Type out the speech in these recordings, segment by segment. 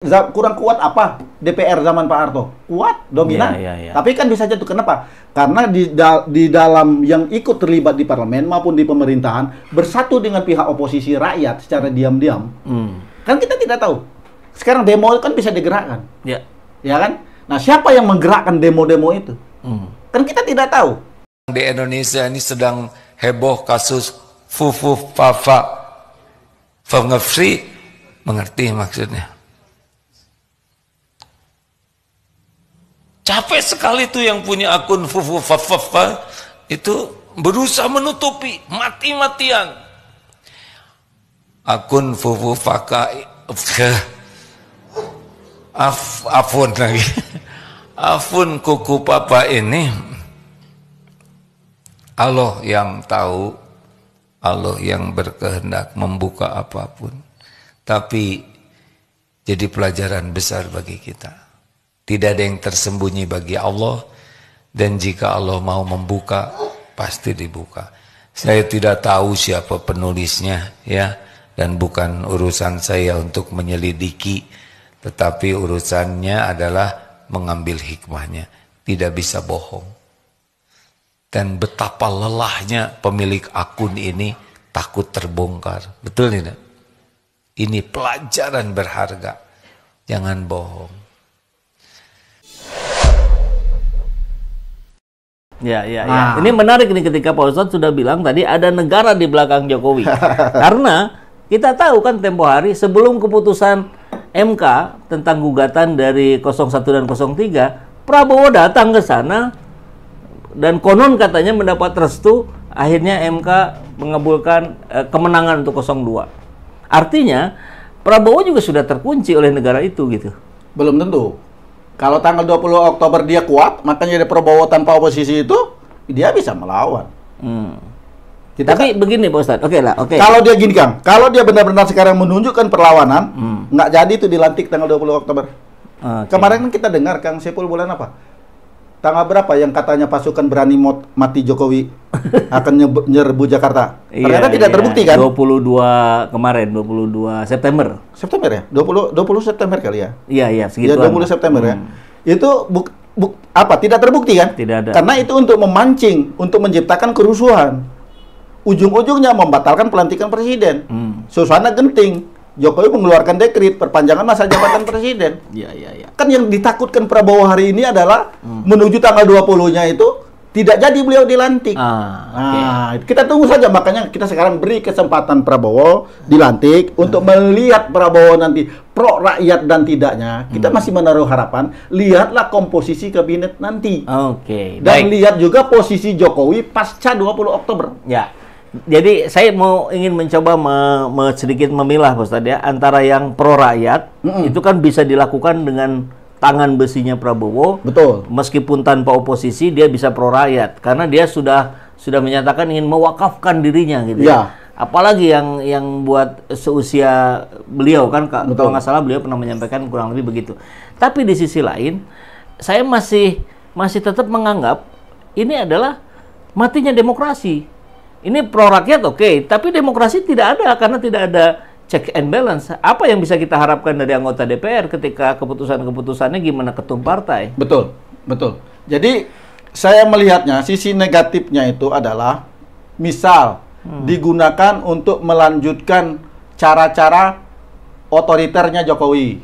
Kurang kuat apa DPR zaman Pak Harto? Kuat, dominan. Ya. Tapi kan bisa jatuh. Kenapa? Karena di dalam yang ikut terlibat di parlemen maupun di pemerintahan bersatu dengan pihak oposisi rakyat secara diam-diam. Kan kita tidak tahu. Sekarang demo kan bisa digerakkan. Ya kan? Nah, siapa yang menggerakkan demo-demo itu? Kan kita tidak tahu. Di Indonesia ini sedang heboh kasus fufu fafa fengefri, mengerti maksudnya? Capek sekali tuh yang punya akun fufu fafa itu berusaha menutupi mati-matian akun fufu faka afun lagi afun kuku papa ini. Allah yang tahu, Allah yang berkehendak membuka apapun. Tapi jadi pelajaran besar bagi kita. Tidak ada yang tersembunyi bagi Allah, dan jika Allah mau membuka, pasti dibuka. Saya tidak tahu siapa penulisnya, ya, dan bukan urusan saya untuk menyelidiki, tetapi urusannya adalah mengambil hikmahnya. Tidak bisa bohong. Dan betapa lelahnya pemilik akun ini takut terbongkar. Betul tidak? Ini pelajaran berharga. Jangan bohong. Ya. Ini menarik nih ketika Pak Ustadz sudah bilang tadi ada negara di belakang Jokowi. Karena kita tahu kan tempo hari sebelum keputusan MK tentang gugatan dari 01 dan 03, Prabowo datang ke sana dan konon katanya mendapat restu, akhirnya MK mengabulkan kemenangan untuk 02. Artinya Prabowo juga sudah terkunci oleh negara itu gitu. Belum tentu. Kalau tanggal 20 Oktober dia kuat, makanya dia Prabowo tanpa oposisi itu, dia bisa melawan. Tapi begini Pak Ustadz, oke. Kalau dia gini Kang, kalau dia benar-benar sekarang menunjukkan perlawanan, nggak jadi itu dilantik tanggal 20 Oktober. Kemarin kan kita dengar Kang Saiful bulan apa? Tanggal berapa yang katanya pasukan berani mati Jokowi akan nyerbu Jakarta? Ternyata tidak terbukti kan? 22 kemarin, 22 September. September ya? 20 September kali ya? Iya, segituan. Ya 20 September ya. Itu tidak terbukti kan? Tidak ada. Karena itu untuk memancing, untuk menciptakan kerusuhan. Ujung-ujungnya membatalkan pelantikan presiden. Suasana genting. Jokowi mengeluarkan dekret perpanjangan masa jabatan presiden. Iya. Kan yang ditakutkan Prabowo hari ini adalah menuju tanggal 20-nya itu tidak jadi beliau dilantik. Kita tunggu saja, makanya kita sekarang beri kesempatan Prabowo dilantik untuk melihat Prabowo nanti pro rakyat dan tidaknya. Kita masih menaruh harapan, lihatlah komposisi kabinet nanti. Dan lihat juga posisi Jokowi pasca 20 Oktober. Ya. Jadi saya ingin mencoba sedikit memilah Pak Ustadz ya, antara yang pro rakyat itu kan bisa dilakukan dengan tangan besinya Prabowo. Betul. Meskipun tanpa oposisi dia bisa pro rakyat karena dia sudah menyatakan ingin mewakafkan dirinya gitu. Ya. Apalagi yang buat seusia beliau kan kalau nggak salah beliau pernah menyampaikan kurang lebih begitu. Tapi di sisi lain saya masih tetap menganggap ini adalah matinya demokrasi. Ini pro rakyat tapi demokrasi tidak ada karena tidak ada check and balance. Apa yang bisa kita harapkan dari anggota DPR ketika keputusan-keputusannya gimana ketum partai? Betul. Jadi saya melihatnya sisi negatifnya itu adalah misal digunakan untuk melanjutkan cara-cara otoriternya Jokowi.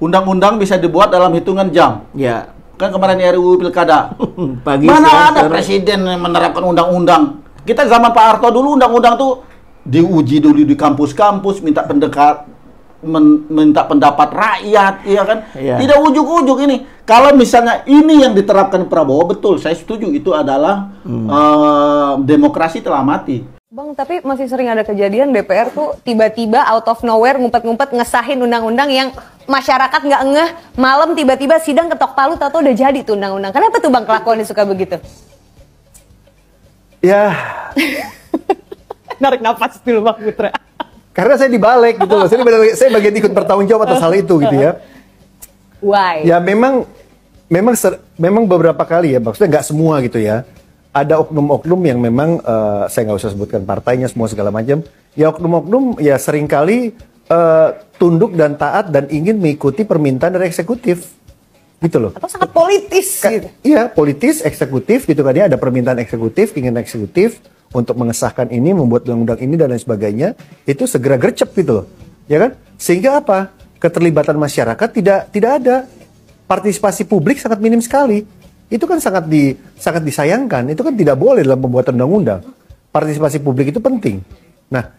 Undang-undang bisa dibuat dalam hitungan jam. Ya. Kan kemarin RUU Pilkada. Pagi, mana ada presiden yang menerapkan undang-undang? Kita zaman Pak Harto dulu undang-undang tuh diuji dulu di kampus-kampus, minta pendapat rakyat, iya kan? Iya. Tidak ujuk-ujuk ini. Kalau misalnya ini yang diterapkan Prabowo, betul, saya setuju itu adalah demokrasi telah mati. Bang, tapi masih sering ada kejadian DPR tuh tiba-tiba out of nowhere ngumpet-ngumpet ngesahin undang-undang yang masyarakat nggak ngeh, malam tiba-tiba sidang ketok palu tahu udah jadi tuh undang-undang. Kenapa tuh Bang kelakuannya suka begitu? Ya. Narik nafas dulu Bang Putra. Karena saya dibalik gitu loh. Saya bagian ikut bertanggung jawab atas hal itu gitu ya. Why? Ya memang beberapa kali ya, maksudnya nggak semua gitu ya. Ada oknum-oknum yang memang saya nggak usah sebutkan partainya semua segala macam. Ya oknum-oknum ya seringkali tunduk dan taat dan ingin mengikuti permintaan dari eksekutif, gitu loh. Atau sangat politis. Gitu. Iya, politis, eksekutif, gitu kan ya. Ada permintaan eksekutif, keinginan eksekutif untuk mengesahkan ini, membuat undang-undang ini dan lain sebagainya. Itu segera gercep gitu loh, ya kan? Sehingga apa? Keterlibatan masyarakat tidak ada. Partisipasi publik sangat minim sekali. Itu kan sangat disayangkan. Itu kan tidak boleh dalam pembuatan undang-undang. Partisipasi publik itu penting. Nah,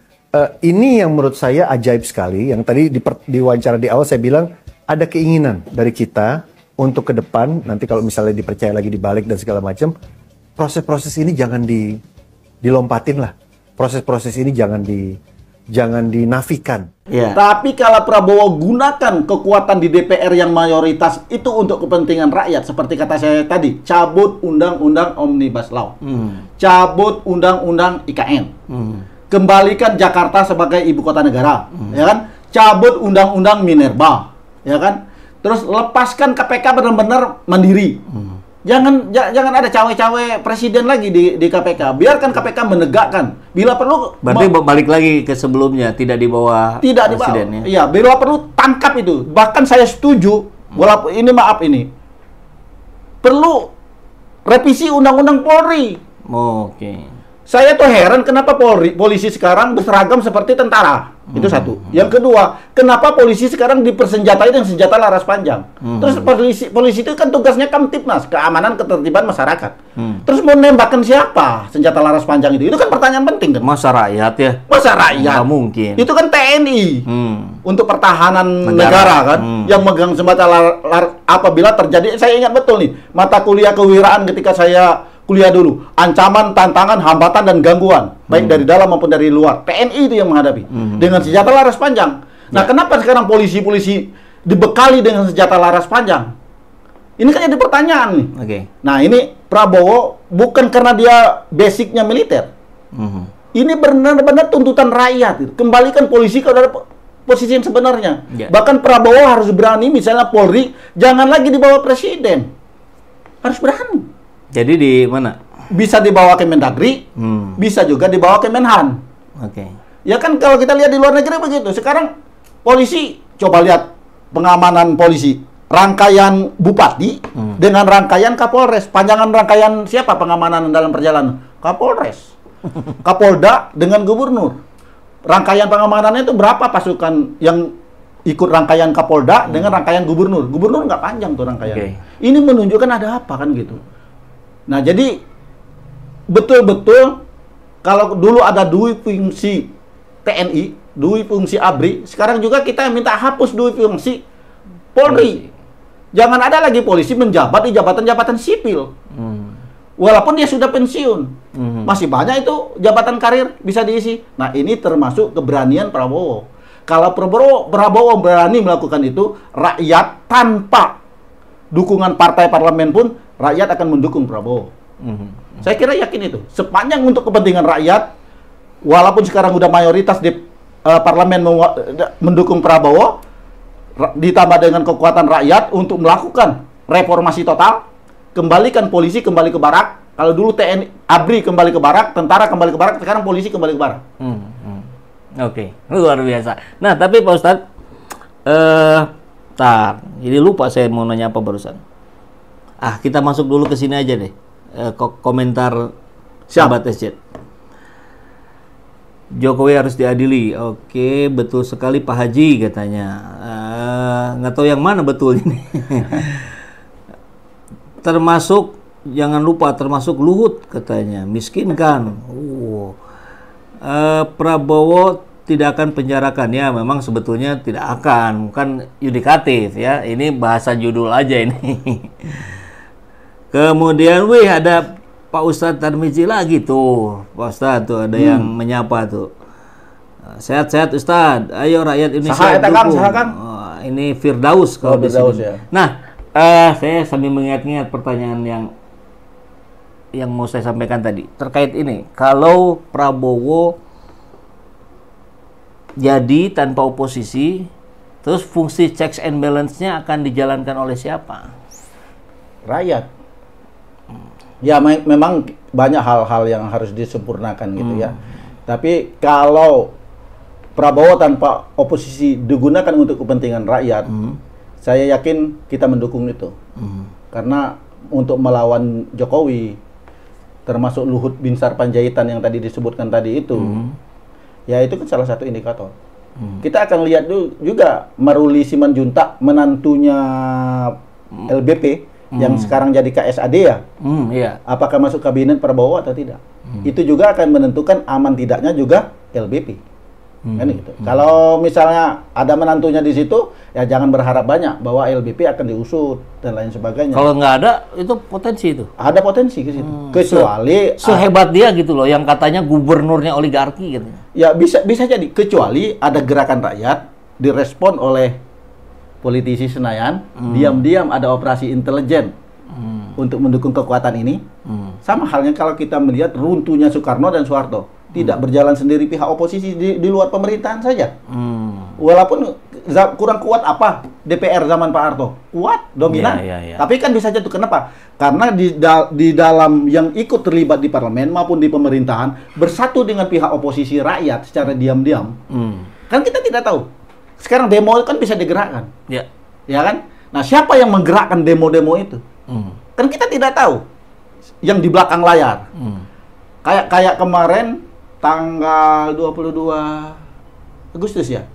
ini yang menurut saya ajaib sekali. Yang tadi di wawancara di awal saya bilang ada keinginan dari kita untuk ke depan. Nanti kalau misalnya dipercaya lagi dibalik dan segala macam, proses-proses ini jangan dilompatin lah. Proses-proses ini jangan dinafikan. Ya. Tapi kalau Prabowo gunakan kekuatan di DPR yang mayoritas itu untuk kepentingan rakyat, seperti kata saya tadi, cabut undang-undang Omnibus Law, cabut undang-undang IKN, kembalikan Jakarta sebagai ibu kota negara, ya kan? Cabut undang-undang Minerba, ya kan? Terus lepaskan KPK benar-benar mandiri. Jangan ada cawe-cawe presiden lagi di KPK. Biarkan KPK menegakkan. Bila perlu berarti balik lagi ke sebelumnya, tidak di bawah presiden ya. Iya, bila perlu tangkap itu. Bahkan saya setuju walaupun ini perlu revisi undang-undang Polri. Oke. Saya tuh heran kenapa polisi sekarang berseragam seperti tentara. Itu satu. Yang kedua, kenapa polisi sekarang dipersenjatai dengan senjata laras panjang? Terus polisi itu kan tugasnya Kamtibmas, keamanan ketertiban masyarakat. Terus mau nembakkan siapa senjata laras panjang itu? Itu kan pertanyaan penting kan? Masa rakyat ya? Masa rakyat? Nggak mungkin. Itu kan TNI. Untuk pertahanan negara kan, yang megang senjata apabila terjadi, saya ingat betul nih, mata kuliah kewiraan ketika saya kuliah dulu, ancaman, tantangan, hambatan, dan gangguan, baik dari dalam maupun dari luar. TNI itu yang menghadapi dengan senjata laras panjang. Nah, kenapa sekarang polisi-polisi dibekali dengan senjata laras panjang? Ini kan jadi pertanyaan nih. Nah, ini Prabowo bukan karena dia basicnya militer. Ini benar-benar tuntutan rakyat. Kembalikan polisi ke posisi yang sebenarnya. Bahkan Prabowo harus berani, misalnya Polri, jangan lagi di bawah presiden. Harus berani. Jadi di mana? Bisa dibawa ke Mendagri, bisa juga dibawa ke Menhan. Ya kan kalau kita lihat di luar negeri begitu. Sekarang polisi, coba lihat pengamanan polisi. Rangkaian bupati dengan rangkaian Kapolres. Panjangan rangkaian siapa pengamanan dalam perjalanan? Kapolres. Kapolda dengan gubernur. Rangkaian pengamanannya itu berapa pasukan yang ikut rangkaian Kapolda dengan rangkaian gubernur? Gubernur nggak panjang tuh rangkaian. Ini menunjukkan ada apa kan gitu. Nah, jadi betul-betul kalau dulu ada dua fungsi TNI, dua fungsi ABRI, sekarang juga kita minta hapus dua fungsi Polri. Jangan ada lagi polisi menjabat di jabatan-jabatan sipil. Walaupun dia sudah pensiun. Masih banyak itu jabatan karir bisa diisi. Nah, ini termasuk keberanian Prabowo. Kalau Prabowo berani melakukan itu, rakyat tanpa dukungan partai parlemen pun rakyat akan mendukung Prabowo. Saya kira yakin itu. Sepanjang untuk kepentingan rakyat, walaupun sekarang udah mayoritas di parlemen mendukung Prabowo, ditambah dengan kekuatan rakyat untuk melakukan reformasi total, kembalikan polisi kembali ke barak. Kalau dulu TNI, ABRI kembali ke barak, tentara kembali ke barak, sekarang polisi kembali ke barak. Luar biasa. Nah, tapi Pak Ustadz, jadi lupa saya mau nanya apa barusan. Kita masuk dulu ke sini aja deh. Komentar sahabat SJ. Jokowi harus diadili. Oke, betul sekali Pak Haji katanya. Nggak tahu yang mana betul ini. Termasuk, jangan lupa termasuk Luhut katanya. Miskinkan. Prabowo tidak akan penjarakan. Ya, memang sebetulnya tidak akan. Bukan yudikatif ya. Ini bahasa judul aja ini. Kemudian, ada Pak Ustadz Tarmizi lagi tuh. Pak Ustadz tuh ada yang menyapa tuh. Sehat-sehat Ustadz. Ayo rakyat Indonesia dukung. Ini Firdaus kalau di sini. Ya. Nah, saya sambil mengingat-ingat pertanyaan yang mau saya sampaikan tadi terkait ini. Kalau Prabowo jadi tanpa oposisi, terus fungsi checks and balance-nya akan dijalankan oleh siapa? Rakyat. Ya, memang banyak hal-hal yang harus disempurnakan gitu ya. Tapi kalau Prabowo tanpa oposisi digunakan untuk kepentingan rakyat, saya yakin kita mendukung itu. Karena untuk melawan Jokowi, termasuk Luhut Binsar Panjaitan yang tadi disebutkan tadi itu, ya itu kan salah satu indikator. Kita akan lihat juga Maruli Simanjuntak, menantunya LBP, yang sekarang jadi KSAD ya, apakah masuk kabinet Prabowo atau tidak. Itu juga akan menentukan aman tidaknya juga LBP. Kan gitu. Kalau misalnya ada menantunya di situ, ya jangan berharap banyak bahwa LBP akan diusut dan lain sebagainya. Kalau nggak ada, itu potensi itu. Ada potensi ke situ. Kecuali sehebat dia gitu loh, yang katanya gubernurnya oligarki gitu. Ya bisa jadi, kecuali ada gerakan rakyat direspon oleh politisi Senayan, diam-diam ada operasi intelijen untuk mendukung kekuatan ini. Sama halnya kalau kita melihat runtuhnya Soekarno dan Soeharto. Tidak berjalan sendiri pihak oposisi di luar pemerintahan saja. Walaupun kurang kuat apa DPR zaman Pak Harto, kuat, dominan. Tapi kan bisa jatuh. Kenapa? Karena di dalam yang ikut terlibat di parlemen maupun di pemerintahan bersatu dengan pihak oposisi rakyat secara diam-diam. Kan kita tidak tahu. Sekarang demo kan bisa digerakkan. Ya kan? Nah, siapa yang menggerakkan demo-demo itu? Kan kita tidak tahu. Yang di belakang layar. Kayak kemarin tanggal 22 Agustus ya,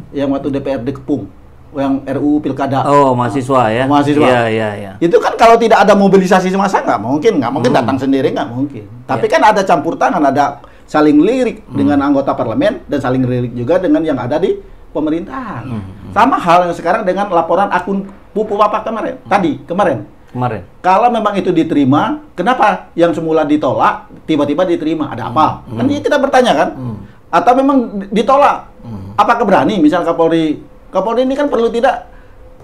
yang waktu DPR dikepung, yang RUU Pilkada. Oh, mahasiswa ya? Mahasiswa. Iya. Itu kan kalau tidak ada mobilisasi semasa nggak mungkin datang sendiri, nggak mungkin. Tapi kan ada campur tangan, ada saling lirik dengan anggota parlemen dan saling lirik juga dengan yang ada di pemerintahan. Sama hal yang sekarang dengan laporan akun Pupu Papa kemarin. Kalau memang itu diterima, kenapa yang semula ditolak tiba-tiba diterima? Ada apa? Kan kita bertanya kan? Atau memang ditolak? Apakah berani? Misal Kapolri ini kan perlu tidak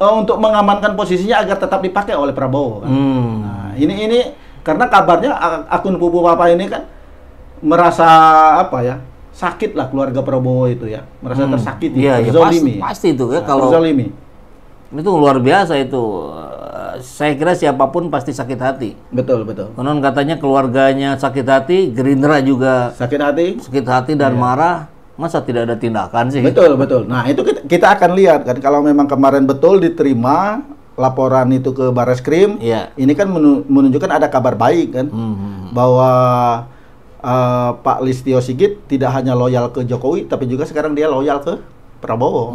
untuk mengamankan posisinya agar tetap dipakai oleh Prabowo. Kan? Nah, ini karena kabarnya akun Pupu Papa ini kan merasa sakit lah keluarga Prabowo itu ya, merasa tersakiti, terzolimi. Pasti itu ya kalau terzolimi. Itu luar biasa itu. Saya kira siapapun pasti sakit hati. Betul. Konon katanya keluarganya sakit hati, Gerindra juga sakit hati dan marah. Masa tidak ada tindakan sih? Betul. Nah, itu kita akan lihat kan kalau memang kemarin betul diterima laporan itu ke Barreskrim. Ini kan menunjukkan ada kabar baik kan, bahwa Pak Listio Sigit tidak hanya loyal ke Jokowi, tapi juga sekarang dia loyal ke Prabowo.